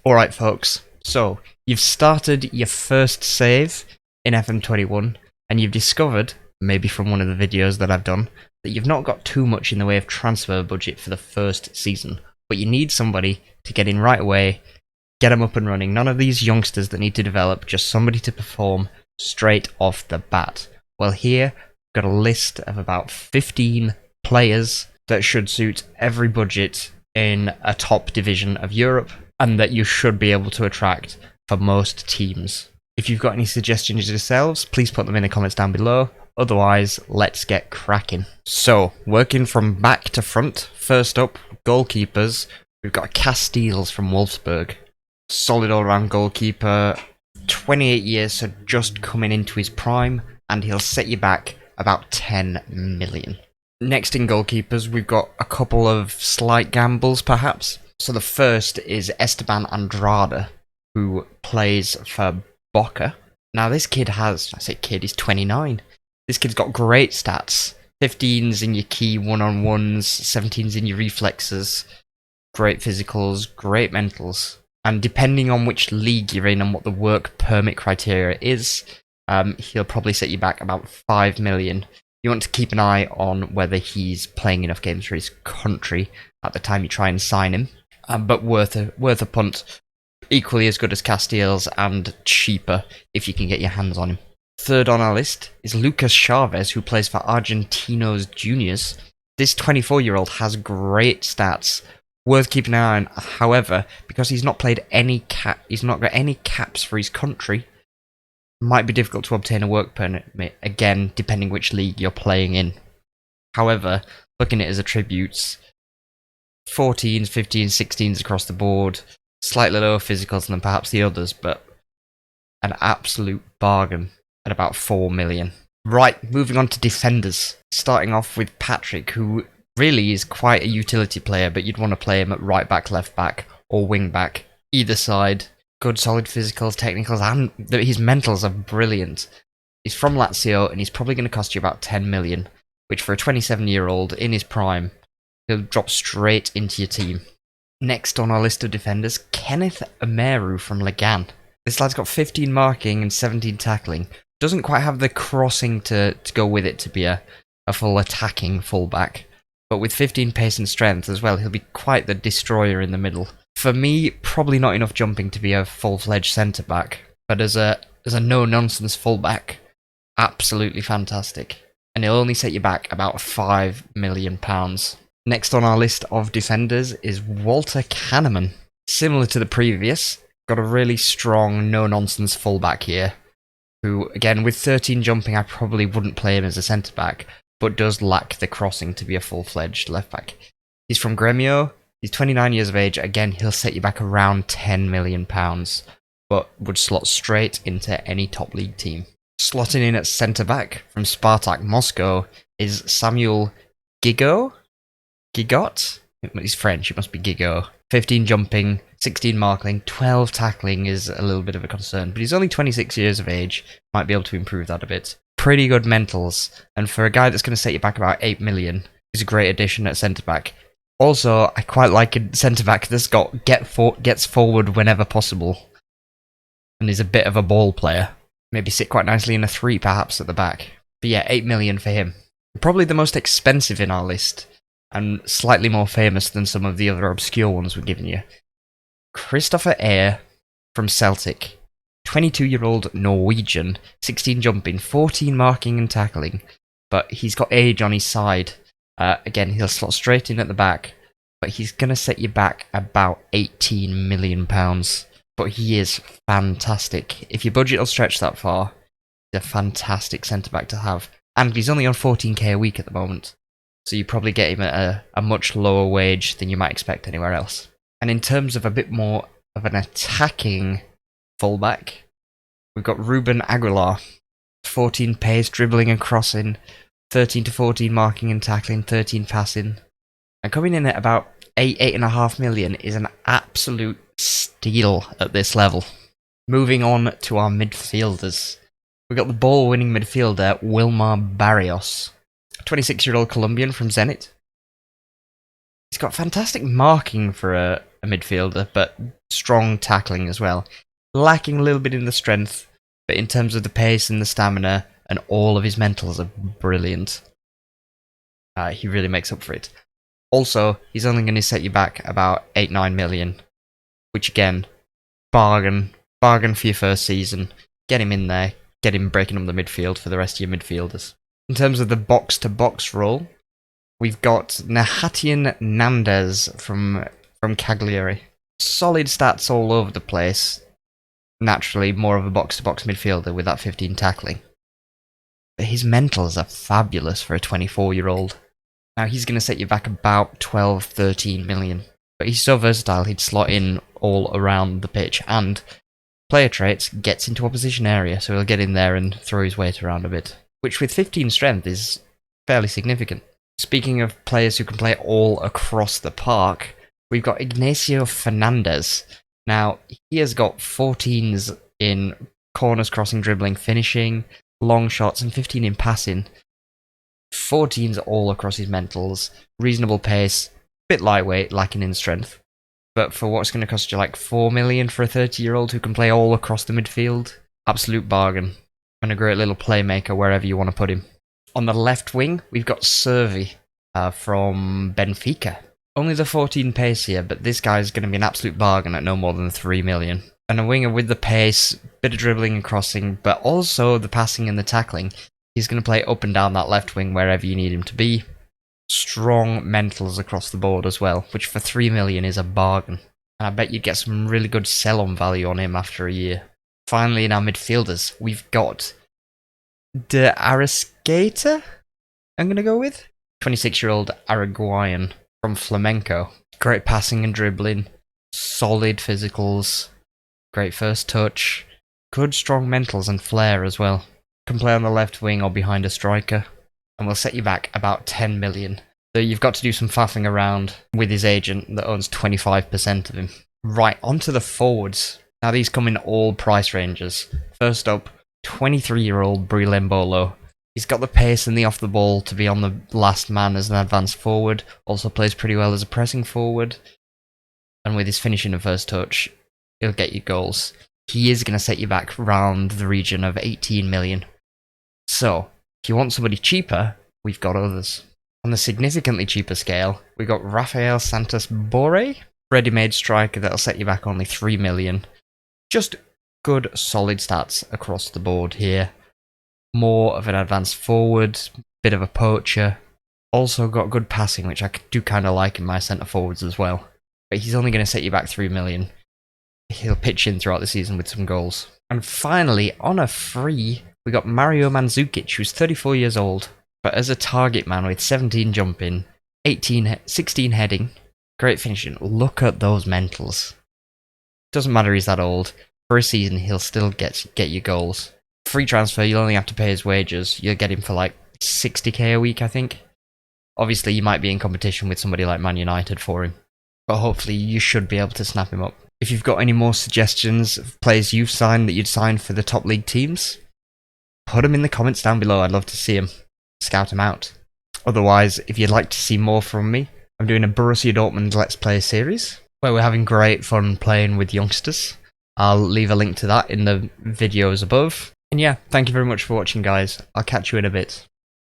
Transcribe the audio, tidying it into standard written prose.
Alright folks, so you've started your first save in FM21 and you've discovered, maybe from one of the videos that I've done, that you've not got too much in the way of transfer budget for the first season, but you need somebody to get in right away, get them up and running. None of these youngsters that need to develop, just somebody to perform straight off the bat. Well, here I've got a list of about 15 players that should suit every budget in a top division of Europe, and that you should be able to attract for most teams. If you've got any suggestions yourselves, please put them in the comments down below. Otherwise, let's get cracking. So, working from back to front, first up, goalkeepers. We've got GASTEELS from Wolfsburg. Solid all-round goalkeeper, 28 years, so just coming into his prime, and he'll set you back about 10 million. Next in goalkeepers, we've got a couple of slight gambles, perhaps. So the first is ESTEBAN ANDRADA, who plays for BORRE. Now this kid has, I say kid, he's 29. This kid's got great stats. 15s in your key one-on-ones, 17s in your reflexes, great physicals, great mentals. And depending on which league you're in and what the work permit criteria is, he'll probably set you back about 5 million. You want to keep an eye on whether he's playing enough games for his country at the time you try and sign him. But worth a punt. Equally as good as GASTEELS and cheaper if you can get your hands on him. Third on our list is Lucas Chavez, who plays for Argentinos Juniors. This 24-year-old has great stats, worth keeping an eye on. However, because he's not played he's not got any caps for his country, it might be difficult to obtain a work permit, again, depending which league you're playing in. However, looking at his attributes, 14s, 15s, 16s across the board, slightly lower physicals than perhaps the others, but an absolute bargain at about 4 million. Right, moving on to defenders. Starting off with Patrick, who really is quite a utility player, but you'd want to play him at right back, left back, or wing back. Either side, good solid physicals, technicals, and his mentals are brilliant. He's from Lazio, and he's probably going to cost you about 10 million, which for a 27-year-old in his prime, he'll drop straight into your team. Next on our list of defenders, Kenneth Emeru from Legan. This lad's got 15 marking and 17 tackling. Doesn't quite have the crossing to go with it to be a full attacking fullback. But with 15 pace and strength as well, he'll be quite the destroyer in the middle. For me, probably not enough jumping to be a full-fledged centre-back. But as a no-nonsense fullback, absolutely fantastic. And he'll only set you back about £5 million. Next on our list of defenders is Walter KANNEMANN. Similar to the previous, got a really strong, no-nonsense fullback here, who, again, with 13 jumping, I probably wouldn't play him as a centre-back, but does lack the crossing to be a full-fledged left-back. He's from Gremio, he's 29 years of age, again, he'll set you back around £10 million, but would slot straight into any top league team. Slotting in at centre-back from Spartak Moscow is Samuel Gigot? He's French, it must be Gigot. 15 jumping, 16 marking, 12 tackling is a little bit of a concern, but he's only 26 years of age, might be able to improve that a bit. Pretty good mentals, and for a guy that's going to set you back about 8 million, is a great addition at centre-back. Also, I quite like a centre-back that's got gets forward whenever possible, and is a bit of a ball player. Maybe sit quite nicely in a 3 perhaps at the back. But yeah, 8 million for him. Probably the most expensive in our list, and slightly more famous than some of the other obscure ones we've given you. KRISTOFFER from Celtic. 22-year-old Norwegian, 16 jumping, 14 marking and tackling, but he's got age on his side. Again, he'll slot straight in at the back, but he's going to set you back about £18 million. But he is fantastic. If your budget will stretch that far, he's a fantastic centre-back to have. And he's only on 14k a week at the moment, so you probably get him at a much lower wage than you might expect anywhere else. And in terms of a bit more of an attacking fullback, we've got RUBEN Aguilar. 14 pace, dribbling and crossing, 13 to 14 marking and tackling, 13 passing. And coming in at about 8.5 million is an absolute steal at this level. Moving on to our midfielders. We've got the ball-winning midfielder, WILMAR Barrios. 26-year-old Colombian from Zenit. He's got fantastic marking for a midfielder, but strong tackling as well. Lacking a little bit in the strength, but in terms of the pace and the stamina, and all of his mentals are brilliant. He really makes up for it. Also, he's only going to set you back about 8-9 million, which again, bargain for your first season. Get him in there, get him breaking up the midfield for the rest of your midfielders. In terms of the box-to-box role, we've got Nahatian Nandez from Cagliari. Solid stats all over the place. Naturally, more of a box-to-box midfielder with that 15 tackling. But his mentals are fabulous for a 24-year-old. Now, he's going to set you back about 12-13 million. But he's so versatile, he'd slot in all around the pitch. And player traits, gets into opposition area, so he'll get in there and throw his weight around a bit. Which with 15 strength is fairly significant. Speaking of players who can play all across the park, we've got Ignacio Fernandez. Now, he has got 14s in corners, crossing, dribbling, finishing, long shots, and 15 in passing. 14s all across his mentals, reasonable pace, bit lightweight, lacking in strength. But for what's going to cost you like 4 million for a 30-year-old who can play all across the midfield, absolute bargain. And a great little playmaker wherever you want to put him. On the left wing, we've got Servi from Benfica. Only the 14 pace here, but this guy's going to be an absolute bargain at no more than 3 million. And a winger with the pace, bit of dribbling and crossing, but also the passing and the tackling. He's going to play up and down that left wing wherever you need him to be. Strong mentals across the board as well, which for 3 million is a bargain. And I bet you'd get some really good sell-on value on him after a year. Finally, in our midfielders, we've got ARRASCAETA, I'm going to go with. 26-year-old Uruguayan from Flamenco. Great passing and dribbling, solid physicals, great first touch, good strong mentals and flair as well. Can play on the left wing or behind a striker, and will set you back about 10 million. So you've got to do some faffing around with his agent that owns 25% of him. Right, onto the forwards. Now these come in all price ranges. First up, 23-year-old BREEL EMBOLO. He's got the pace and the off the ball to be on the last man as an advanced forward. Also plays pretty well as a pressing forward. And with his finishing and first touch, he'll get you goals. He is going to set you back around the region of 18 million. So, if you want somebody cheaper, we've got others. On the significantly cheaper scale, we've got RAFAEL SANTOS BORRE. Ready-made striker that'll set you back only 3 million. Just good, solid stats across the board here. More of an advanced forward, bit of a poacher. Also got good passing, which I do kind of like in my centre forwards as well. But he's only going to set you back 3 million. He'll pitch in throughout the season with some goals. And finally, on a free, we got Mario Mandzukic, who's 34 years old, but as a target man with 17 jumping, 16 heading, great finishing. Look at those mentals. Doesn't matter he's that old. For a season, he'll still get you goals. Free transfer, you'll only have to pay his wages. You'll get him for like 60k a week, I think. Obviously, you might be in competition with somebody like Man United for him, but hopefully you should be able to snap him up. If you've got any more suggestions of players you've signed that you'd sign for the top league teams, put them in the comments down below. I'd love to see them. Scout them out. Otherwise, if you'd like to see more from me, I'm doing a Borussia Dortmund Let's Play series where we're having great fun playing with youngsters. I'll leave a link to that in the videos above. And yeah, thank you very much for watching, guys. I'll catch you in a bit.